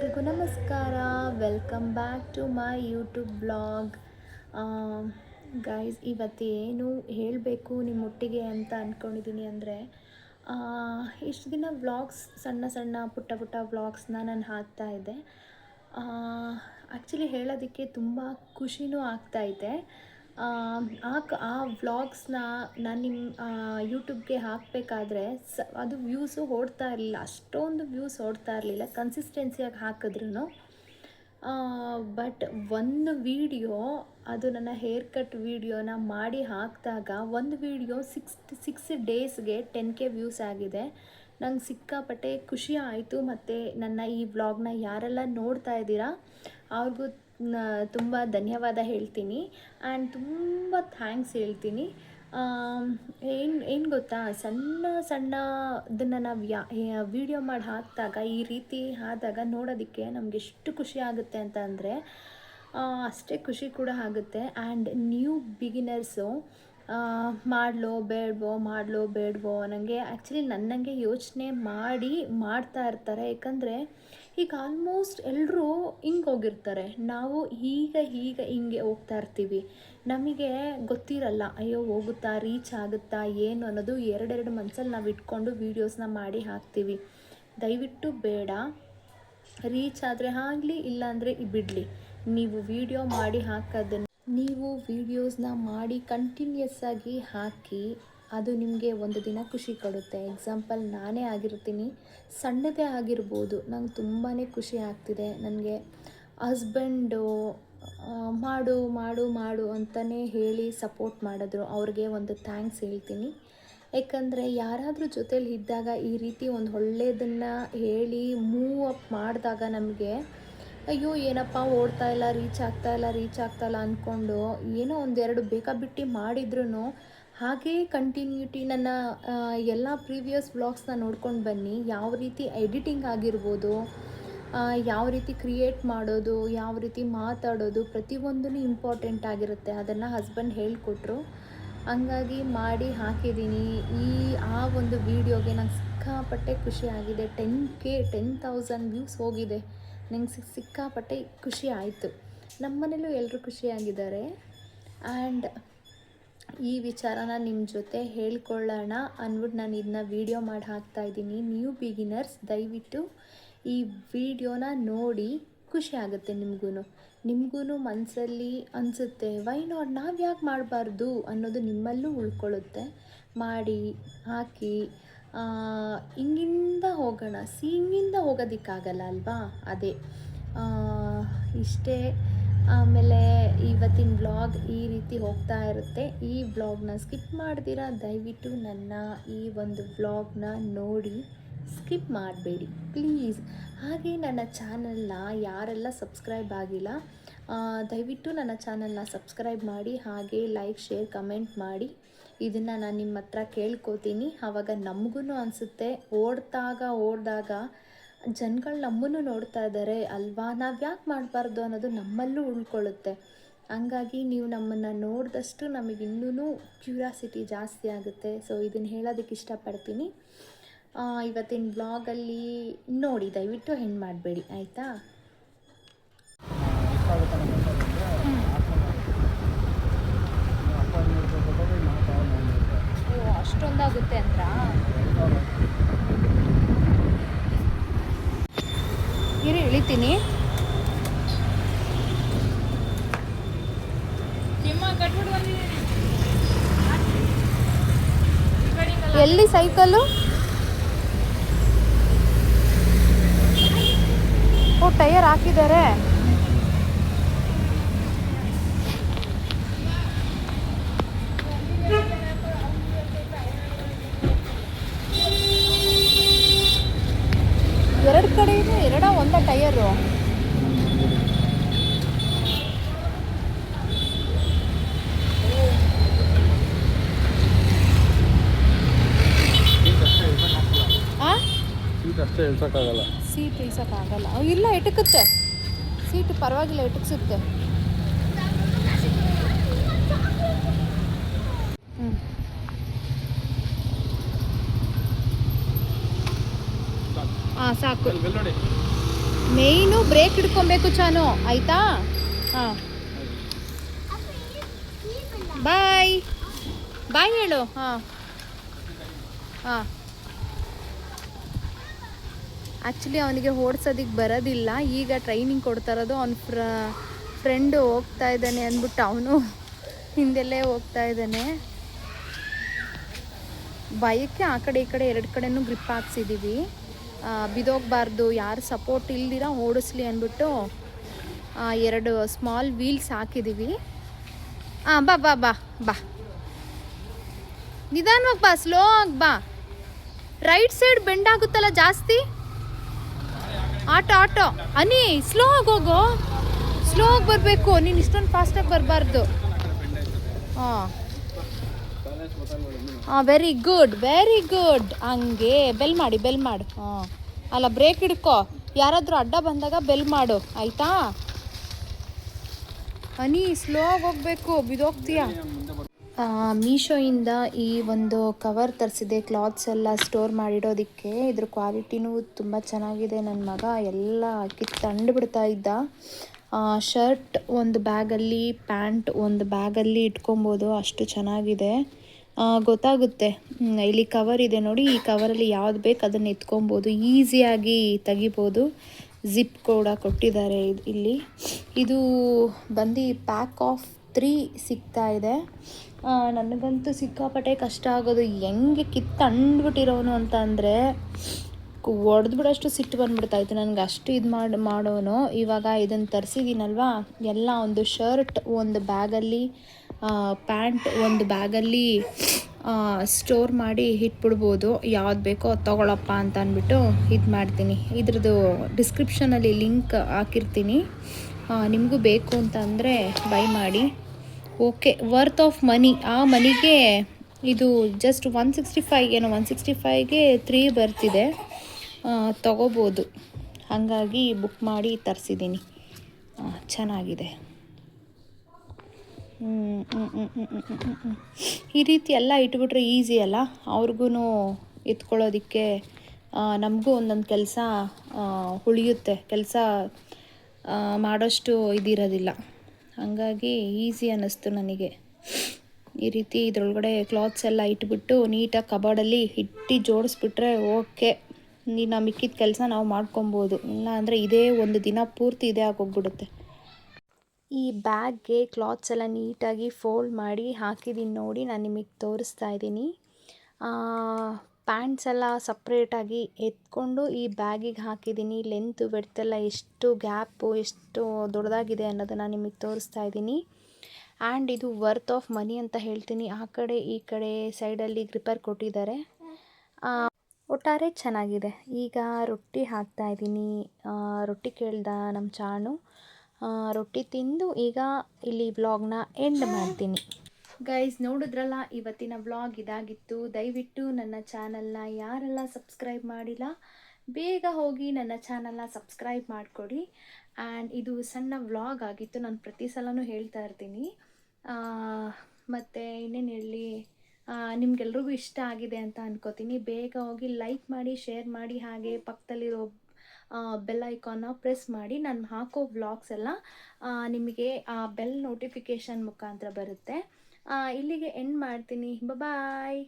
ಎಲ್ರಿಗೂ ನಮಸ್ಕಾರ. Welcome back to my YouTube blog. Guys, ಇವತ್ತೇನು ಹೇಳಬೇಕು ನಿಮ್ಮೊಟ್ಟಿಗೆ ಅಂತ ಅಂದ್ಕೊಂಡಿದ್ದೀನಿ ಅಂದರೆ, ಇಷ್ಟು ದಿನ ವ್ಲಾಗ್ಸ್ ಸಣ್ಣ ಸಣ್ಣ ಪುಟ್ಟ ವ್ಲಾಗ್ಸ್ನ ನಾನು ಹಾಕ್ತಾಯಿದ್ದೆ. ಆ್ಯಕ್ಚುಲಿ ಹೇಳೋದಕ್ಕೆ ತುಂಬ ಖುಷಿನೂ ಆಗ್ತಾಯಿದೆ. ಆ ವ್ಲಾಗ್ಸ್ನ ನಾನು ನಿಮ್ಮ ಯೂಟ್ಯೂಬ್ಗೆ ಹಾಕಬೇಕಾದ್ರೆ ಅದು ವ್ಯೂಸು ಓಡ್ತಾ ಇರಲಿಲ್ಲ, ಅಷ್ಟೊಂದು ವ್ಯೂಸ್ ಓಡ್ತಾ ಇರಲಿಲ್ಲ ಕನ್ಸಿಸ್ಟೆನ್ಸಿಯಾಗಿ ಹಾಕಿದ್ರೂ. ಬಟ್ ಒಂದು ವೀಡಿಯೋ, ಅದು ನನ್ನ ಹೇರ್ ಕಟ್ ವೀಡಿಯೋನ ಮಾಡಿ ಹಾಕಿದಾಗ ಒಂದು ವೀಡಿಯೋ ಸಿಕ್ಸ್ ಡೇಸ್ಗೆ 10K ವ್ಯೂಸ್ ಆಗಿದೆ. ನಂಗೆ ಸಿಕ್ಕಾಪಟ್ಟೆ ಖುಷಿ ಆಯಿತು. ಮತ್ತು ನನ್ನ ಈ ವ್ಲಾಗ್ನ ಯಾರೆಲ್ಲ ನೋಡ್ತಾ ಇದ್ದೀರಾ ಅವ್ರಿಗೂ ತುಂಬ ಧನ್ಯವಾದ ಹೇಳ್ತೀನಿ ಆ್ಯಂಡ್ ತುಂಬ ಥ್ಯಾಂಕ್ಸ್ ಹೇಳ್ತೀನಿ. ಏನು ಗೊತ್ತಾ, ಸಣ್ಣದನ್ನು ನಾವು ವಿಡಿಯೋ ಮಾಡಿ ಹಾಕಿದಾಗ ಈ ರೀತಿ ಆದಾಗ ನೋಡೋದಕ್ಕೆ ನಮಗೆ ಎಷ್ಟು ಖುಷಿ ಆಗುತ್ತೆ ಅಂತ ಅಂದರೆ ಅಷ್ಟೇ ಖುಷಿ ಕೂಡ ಆಗುತ್ತೆ. ಆ್ಯಂಡ್ ನ್ಯೂ ಬಿಗಿನರ್ಸು ಮಾಡಲೋ ಬೇಡವೋ ನನಗೆ ಆ್ಯಕ್ಚುಲಿ ನನ್ನಂಗೆ ಯೋಚನೆ ಮಾಡ್ತಾ ಇರ್ತಾರೆ. ಯಾಕಂದರೆ ಈಗ ಆಲ್ಮೋಸ್ಟ್ ಎಲ್ಲರೂ ಹಿಂಗೆ ಹೋಗಿರ್ತಾರೆ, ನಾವು ಹಿಂಗೆ ಹೋಗ್ತಾ ಇರ್ತೀವಿ. ನಮಗೆ ಗೊತ್ತಿರಲ್ಲ, ಅಯ್ಯೋ ಹೋಗುತ್ತಾ, ರೀಚ್ ಆಗುತ್ತಾ ಏನು ಅನ್ನೋದು ಎರಡೆರಡು ಮನಸ್ಸಲ್ಲಿ ನಾವು ಇಟ್ಕೊಂಡು ವೀಡಿಯೋಸ್ನ ಮಾಡಿ ಹಾಕ್ತೀವಿ. ದಯವಿಟ್ಟು ಬೇಡ, ರೀಚ್ ಆದರೆ ಆಗಲಿ, ಇಲ್ಲಾಂದರೆ ಬಿಡಲಿ. ನೀವು ವೀಡಿಯೋ ಮಾಡಿ ಹಾಕೋದನ್ನು, ನೀವು ವೀಡಿಯೋಸ್ನ ಮಾಡಿ ಕಂಟಿನ್ಯೂಸ್ ಆಗಿ ಹಾಕಿ, ಅದು ನಿಮಗೆ ಒಂದು ದಿನ ಖುಷಿ ಕೊಡುತ್ತೆ. ಎಕ್ಸಾಂಪಲ್ ನಾನೇ ಆಗಿರ್ತೀನಿ, ಸಣ್ಣದೇ ಆಗಿರ್ಬೋದು, ನಂಗೆ ತುಂಬಾ ಖುಷಿ ಆಗ್ತಿದೆ. ನನಗೆ ಹಸ್ಬೆಂಡು ಮಾಡು ಅಂತಲೇ ಹೇಳಿ ಸಪೋರ್ಟ್ ಮಾಡಿದ್ರು. ಅವ್ರಿಗೆ ಒಂದು ಥ್ಯಾಂಕ್ಸ್ ಹೇಳ್ತೀನಿ. ಯಾಕಂದರೆ ಯಾರಾದರೂ ಜೊತೇಲಿ ಇದ್ದಾಗ ಈ ರೀತಿ ಒಂದು ಒಳ್ಳೆಯದನ್ನು ಹೇಳಿ ಮೂವ್ ಅಪ್ ಮಾಡಿದಾಗ ನಮಗೆ ಅಯ್ಯೋ ಏನಪ್ಪ ಓಡ್ತಾ ಇಲ್ಲ, ರೀಚ್ ಆಗ್ತಾಯಿಲ್ಲ ಅಂದ್ಕೊಂಡು ಏನೋ ಒಂದೆರಡು ಬೇಕಾಬಿಟ್ಟು ಮಾಡಿದ್ರೂ ಹಾಗೇ ಕಂಟಿನ್ಯೂಟಿ ನನ್ನ ಎಲ್ಲ ಪ್ರೀವಿಯಸ್ ವ್ಲಾಗ್ಸ್ನ ನೋಡ್ಕೊಂಡು ಬನ್ನಿ. ಯಾವ ರೀತಿ ಎಡಿಟಿಂಗ್ ಆಗಿರ್ಬೋದು, ಯಾವ ರೀತಿ ಕ್ರಿಯೇಟ್ ಮಾಡೋದು, ಯಾವ ರೀತಿ ಮಾತಾಡೋದು, ಪ್ರತಿಯೊಂದೂ ಇಂಪಾರ್ಟೆಂಟ್ ಆಗಿರುತ್ತೆ. ಅದನ್ನು ಹಸ್ಬೆಂಡ್ ಹೇಳಿಕೊಟ್ರು, ಹಂಗಾಗಿ ಮಾಡಿ ಹಾಕಿದ್ದೀನಿ. ಆ ಒಂದು ವೀಡಿಯೋಗೆ ನಂಗೆ ಸಿಕ್ಕಾಪಟ್ಟೆ ಖುಷಿ ಆಗಿದೆ. 10,000 ವ್ಯೂಸ್ ಹೋಗಿದೆ. ನಂಗೆ ಸಿಕ್ಕಾಪಟ್ಟೆ ಖುಷಿ ಆಯಿತು. ನಮ್ಮ ಮನೇಲೂ ಎಲ್ಲರೂ ಖುಷಿಯಾಗಿದ್ದಾರೆ. ಆ್ಯಂಡ್ ಈ ವಿಚಾರನ ನಿಮ್ಮ ಜೊತೆ ಹೇಳ್ಕೊಳ್ಳೋಣ ಅಂದ್ಬಿಟ್ಟು ನಾನು ಇದನ್ನ ವೀಡಿಯೋ ಮಾಡಿ ಹಾಕ್ತಾಯಿದ್ದೀನಿ. ನ್ಯೂ ಬಿಗಿನರ್ಸ್ ದಯವಿಟ್ಟು ಈ ವಿಡಿಯೋನ ನೋಡಿ, ಖುಷಿ ಆಗುತ್ತೆ ನಿಮಗೂ ಮನಸ್ಸಲ್ಲಿ ಅನಿಸುತ್ತೆ, ವೈ ನಾಟ್, ನಾವು ಯಾಕೆ ಮಾಡಬಾರ್ದು ಅನ್ನೋದು ನಿಮ್ಮಲ್ಲೂ ಉಳ್ಕೊಳ್ಳುತ್ತೆ. ಮಾಡಿ ಹಾಕಿ, ಹಿಂಗಿಂದ ಹೋಗೋಣ, ಹಿಂಗಿಂದ ಹೋಗೋದಕ್ಕಾಗಲ್ಲ ಅಲ್ವಾ, ಅದೇ ಇಷ್ಟೇ. ಆಮೇಲೆ ಇವತ್ತಿನ ವ್ಲಾಗ್ ಈ ರೀತಿ ಹೋಗ್ತಾ ಇರುತ್ತೆ. ಈ ವ್ಲಾಗ್ನ ಸ್ಕಿಪ್ ಮಾಡ್ದಿರಾ ದಯವಿಟ್ಟು ನನ್ನ ಈ ಒಂದು ವ್ಲಾಗ್ನ ನೋಡಿ, ಸ್ಕಿಪ್ ಮಾಡಬೇಡಿ ಪ್ಲೀಸ್. ಹಾಗೆ ನನ್ನ ಚಾನಲ್ನ ಯಾರೆಲ್ಲ ಸಬ್ಸ್ಕ್ರೈಬ್ ಆಗಿಲ್ಲ, ದಯವಿಟ್ಟು ನನ್ನ ಚಾನಲ್ನ ಸಬ್ಸ್ಕ್ರೈಬ್ ಮಾಡಿ, ಹಾಗೆ ಲೈಕ್, ಶೇರ್, ಕಮೆಂಟ್ ಮಾಡಿ. ಇದನ್ನು ನಾನು ನಿಮ್ಮ ಹತ್ರ ಕೇಳ್ಕೊತೀನಿ. ಆವಾಗ ನಮಗೂ ಅನಿಸುತ್ತೆ, ಓಡಿದಾಗ ಜನಗಳು ನಮ್ಮನ್ನು ನೋಡ್ತಾ ಇದ್ದಾರೆ ಅಲ್ವಾ, ನಾವು ಯಾಕೆ ಮಾಡಬಾರ್ದು ಅನ್ನೋದು ನಮ್ಮಲ್ಲೂ ಉಳ್ಕೊಳ್ಳುತ್ತೆ. ಹಂಗಾಗಿ ನೀವು ನಮ್ಮನ್ನು ನೋಡಿದಷ್ಟು ನಮಗೆ ಇನ್ನೂ ಕ್ಯೂರಿಯಾಸಿಟಿ ಜಾಸ್ತಿ ಆಗುತ್ತೆ. ಸೊ ಇದನ್ನು ಹೇಳೋದಕ್ಕೆ ಇಷ್ಟಪಡ್ತೀನಿ. ಇವತ್ತಿನ ಬ್ಲಾಗಲ್ಲಿ ನೋಡಿ, ದಯವಿಟ್ಟು ಹೆಣ್ಣು ಮಾಡಬೇಡಿ, ಆಯಿತಾ? ಅಷ್ಟೊಂದಾಗುತ್ತೆ ಅಂತ ಇಳಿತೀನಿ. ಎಲ್ಲಿ ಸೈಕಲ್ಲು? ಓ, ಟೈರ್ ಹಾಕಿದ್ದಾರೆ. ಎರಡು ಕಡೆಯಿಂದ ಒಂದ ಟೈರು? ಸೀಟ್ ಇಳ್ಸೋಕ್ಕಾಗಲ್ಲ. ಇಲ್ಲ, ಇಟುಕುತ್ತೆ ಸೀಟ್, ಪರವಾಗಿಲ್ಲ, ಇಟುಕ್ಸುತ್ತೆ. ಸಾಕು. ಮೇಯ್ನು ಬ್ರೇಕ್ ಹಿಡ್ಕೊಬೇಕು ಚಾನು, ಆಯಿತಾ? ಹಾಂ, ಬಾಯ್ ಬಾಯ್ ಹೇಳು. ಹಾಂ ಹಾಂ. ಆ್ಯಕ್ಚುಲಿ ಅವನಿಗೆ ಓಡ್ಸೋದಕ್ಕೆ ಬರೋದಿಲ್ಲ, ಈಗ ಟ್ರೈನಿಂಗ್ ಕೊಡ್ತಾ ಇರೋದು. ಅವನ ಫ್ರೆಂಡು ಹೋಗ್ತಾ ಇದ್ದಾನೆ ಅಂದ್ಬಿಟ್ಟು ಅವನು ಹಿಂದೆಲ್ಲೇ ಹೋಗ್ತಾ ಇದ್ದಾನೆ. ಬೈಕ್ಗೆ ಆ ಕಡೆ ಈ ಕಡೆ ಎರಡು ಕಡೆನೂ ಗ್ರಿಪ್ ಹಾಕ್ಸಿದ್ದೀವಿ, ಬಿದೋಗಬಾರ್ದು, ಯಾರು ಸಪೋರ್ಟ್ ಇಲ್ದಿರ ಓಡಿಸ್ಲಿ ಅಂದ್ಬಿಟ್ಟು ಎರಡು ಸ್ಮಾಲ್ ವೀಲ್ಸ್ ಹಾಕಿದ್ದೀವಿ. ಹಾಂ, ಬಾ ಬಾ ಬಾ ಬಾ, ನಿಧಾನವಾಗಿ ಬಾ, ಸ್ಲೋ ಆಗಿ ಬಾ. ರೈಟ್ ಸೈಡ್ ಬೆಂಡ್ ಆಗುತ್ತಲ್ಲ ಜಾಸ್ತಿ. ಆಟೋ ಅನಿ, ಸ್ಲೋ ಆಗಿ ಹೋಗೋ, ಸ್ಲೋ ಆಗಿ ಬರಬೇಕು ನೀನು, ಇಷ್ಟೊಂದು ಫಾಸ್ಟಾಗಿ ಬರಬಾರ್ದು. ಹಾಂ ಹಾಂ, ವೆರಿ ಗುಡ್ ವೆರಿ ಗುಡ್. ಹಂಗೆ ಬೆಲ್ ಮಾಡು. ಹಾಂ, ಅಲ್ಲ ಬ್ರೇಕ್ ಹಿಡ್ಕೊ, ಯಾರಾದರೂ ಅಡ್ಡ ಬಂದಾಗ ಬೆಲ್ ಮಾಡು, ಆಯಿತಾ? ಹನಿ ಸ್ಲೋ ಆಗಿ ಹೋಗಬೇಕು, ಬಿದೋಗ್ತೀಯ. ಮೀಶೋಯಿಂದ ಈ ಒಂದು ಕವರ್ ತರಿಸಿದೆ, ಕ್ಲಾತ್ಸ್ ಎಲ್ಲ ಸ್ಟೋರ್ ಮಾಡಿಡೋದಕ್ಕೆ. ಇದ್ರ ಕ್ವಾಲಿಟಿನೂ ತುಂಬ ಚೆನ್ನಾಗಿದೆ. ನನ್ನ ಮಗ ಎಲ್ಲ ಕಿತ್ತಂಡು ಇದ್ದ. ಶರ್ಟ್ ಒಂದು ಬ್ಯಾಗಲ್ಲಿ, ಪ್ಯಾಂಟ್ ಒಂದು ಬ್ಯಾಗಲ್ಲಿ ಇಟ್ಕೊಬೋದು, ಅಷ್ಟು ಚೆನ್ನಾಗಿದೆ. ಗೊತ್ತಾಗುತ್ತೆ. ಇಲ್ಲಿ ಕವರ್ ಇದೆ ನೋಡಿ, ಈ ಕವರಲ್ಲಿ ಯಾವ್ದು ಬೇಕು ಅದನ್ನು ಎತ್ಕೊಬೋದು, ಈಸಿಯಾಗಿ ತೆಗಿಬೋದು. ಜಿಪ್ ಕೂಡ ಕೊಟ್ಟಿದ್ದಾರೆ ಇಲ್ಲಿ. ಇದು ಬಂದು ಪ್ಯಾಕ್ ಆಫ್ 3 ಸಿಗ್ತಾ ಇದೆ. ನನಗಂತೂ ಸಿಕ್ಕಾಪಟ್ಟೆ ಕಷ್ಟ ಆಗೋದು. ಹೆಂಗೆ ಕಿತ್ತಂಡ್ಬಿಟ್ಟಿರೋನು ಅಂತ ಅಂದರೆ ಹೊಡೆದ್ಬಿಡೋಷ್ಟು ಸಿಟ್ಟು ಬಂದುಬಿಡ್ತಾಯಿತ್ತು ನನಗೆ, ಅಷ್ಟು ಇದು ಮಾಡೋನು. ಇವಾಗ ಇದನ್ನು ತರಿಸಿದ್ದೀನಲ್ವ, ಎಲ್ಲ ಒಂದು ಶರ್ಟ್ ಒಂದು ಬ್ಯಾಗಲ್ಲಿ, ಪ್ಯಾಂಟ್ ಒಂದು ಬ್ಯಾಗಲ್ಲಿ ಸ್ಟೋರ್ ಮಾಡಿ ಇಟ್ಬಿಡ್ಬೋದು. ಯಾವ್ದು ಬೇಕೋ ಅದು ತೊಗೊಳಪ್ಪ ಅಂತ ಅಂದ್ಬಿಟ್ಟು ಇದು ಮಾಡ್ತೀನಿ. ಇದ್ರದ್ದು ಡಿಸ್ಕ್ರಿಪ್ಷನಲ್ಲಿ ಲಿಂಕ್ ಹಾಕಿರ್ತೀನಿ, ನಿಮಗೂ ಬೇಕು ಅಂತ ಅಂದರೆ ಬೈ ಮಾಡಿ. Okay, worth of money. ಆ ಮನಿಗೆ ಇದು ಜಸ್ಟ್ 165 ಏನೋ, 165ಗೆ 3 ಬರ್ತಿದೆ, ತೊಗೋಬೋದು. ಹಾಗಾಗಿ ಬುಕ್ ಮಾಡಿ ತರಿಸಿದ್ದೀನಿ. ಚೆನ್ನಾಗಿದೆ. ಈ ರೀತಿ ಎಲ್ಲ ಇಟ್ಬಿಟ್ರೆ ಈಸಿ ಅಲ್ಲ, ಅವ್ರಿಗೂ ಎತ್ಕೊಳ್ಳೋದಕ್ಕೆ. ನಮಗೂ ಒಂದೊಂದು ಕೆಲಸ ಉಳಿಯುತ್ತೆ, ಕೆಲಸ ಮಾಡೋಷ್ಟು ಇದಿರೋದಿಲ್ಲ. ಹಾಗಾಗಿ ಈಸಿ ಅನ್ನಿಸ್ತು ನನಗೆ. ಈ ರೀತಿ ಇದರೊಳಗಡೆ ಕ್ಲಾತ್ಸ್ ಎಲ್ಲ ಇಟ್ಬಿಟ್ಟು ನೀಟಾಗಿ ಕಬೋರ್ಡಲ್ಲಿ ಇಟ್ಟು ಜೋಡಿಸ್ಬಿಟ್ರೆ ಓಕೆ, ನೀನು ಮಿಕ್ಕಿದ ಕೆಲಸ ನಾವು ಮಾಡ್ಕೊಬೋದು. ಇಲ್ಲ ಅಂದರೆ ಇದೇ ಒಂದು ದಿನ ಪೂರ್ತಿ ಇದೇ ಆಗೋಗ್ಬಿಡುತ್ತೆ. ಈ ಬ್ಯಾಗ್ಗೆ ಕ್ಲಾತ್ಸ್ ಎಲ್ಲ ನೀಟಾಗಿ ಫೋಲ್ಡ್ ಮಾಡಿ ಹಾಕಿದ್ದೀನಿ ನೋಡಿ, ನಾನು ನಿಮಗೆ ತೋರಿಸ್ತಾ ಇದ್ದೀನಿ. ಪ್ಯಾಂಟ್ಸ್ ಎಲ್ಲ ಸಪ್ರೇಟಾಗಿ ಎತ್ಕೊಂಡು ಈ ಬ್ಯಾಗಿಗೆ ಹಾಕಿದ್ದೀನಿ. ಲೆಂತು ಬೆಡ್ತೆಲ್ಲ ಎಷ್ಟು ಗ್ಯಾಪು, ಎಷ್ಟು ದೊಡ್ಡದಾಗಿದೆ ಅನ್ನೋದನ್ನು ನಿಮಗೆ ತೋರಿಸ್ತಾ ಇದ್ದೀನಿ. ಆ್ಯಂಡ್ ಇದು ವರ್ತ್ ಆಫ್ ಮನಿ ಅಂತ ಹೇಳ್ತೀನಿ. ಆ ಕಡೆ ಈ ಕಡೆ ಸೈಡಲ್ಲಿ ಗ್ರಿಪ್ಪರ್ ಕೊಟ್ಟಿದ್ದಾರೆ. ಒಟ್ಟಾರೆ ಚೆನ್ನಾಗಿದೆ. ಈಗ ರೊಟ್ಟಿ ಹಾಕ್ತಾಯಿದ್ದೀನಿ. ರೊಟ್ಟಿ ಕೇಳ್ದ ನಮ್ಮ ಚಾಣು. ರೊಟ್ಟಿ ತಿಂದು ಈಗ ಇಲ್ಲಿ ವ್ಲಾಗ್ನ ಎಂಡ್ ಮಾಡ್ತೀನಿ. ಗೈಸ್, ನೋಡಿದ್ರಲ್ಲ, ಇವತ್ತಿನ ವ್ಲಾಗ್ ಇದಾಗಿತ್ತು. ದಯವಿಟ್ಟು ನನ್ನ ಚಾನಲ್ನ ಯಾರೆಲ್ಲ ಸಬ್ಸ್ಕ್ರೈಬ್ ಮಾಡಿಲ್ಲ, ಬೇಗ ಹೋಗಿ ನನ್ನ ಚಾನಲ್ನ ಸಬ್ಸ್ಕ್ರೈಬ್ ಮಾಡಿಕೊಡಿ. ಆ್ಯಂಡ್ ಇದು ಸಣ್ಣ ವ್ಲಾಗ್ ಆಗಿತ್ತು, ನಾನು ಪ್ರತಿ ಸಲನೂ ಹೇಳ್ತಾ ಇರ್ತೀನಿ. ಮತ್ತು ಇನ್ನೇನು ಹೇಳಿ, ನಿಮ್ಗೆಲ್ರಿಗೂ ಇಷ್ಟ ಆಗಿದೆ ಅಂತ ಅನ್ಕೋತೀನಿ. ಬೇಗ ಹೋಗಿ ಲೈಕ್ ಮಾಡಿ, ಶೇರ್ ಮಾಡಿ, ಹಾಗೆ ಪಕ್ಕದಲ್ಲಿರೋ ಬೆಲ್ ಐಕಾನ್ನ ಪ್ರೆಸ್ ಮಾಡಿ. ನಾನು ಹಾಕೋ ವ್ಲಾಗ್ಸ್ ಎಲ್ಲ ನಿಮಗೆ ಬೆಲ್ ನೋಟಿಫಿಕೇಷನ್ ಮುಖಾಂತರ ಬರುತ್ತೆ. ಇಲ್ಲಿಗೆ ಎಂಡ್ ಮಾಡ್ತೀನಿ. ಬಾಯ್.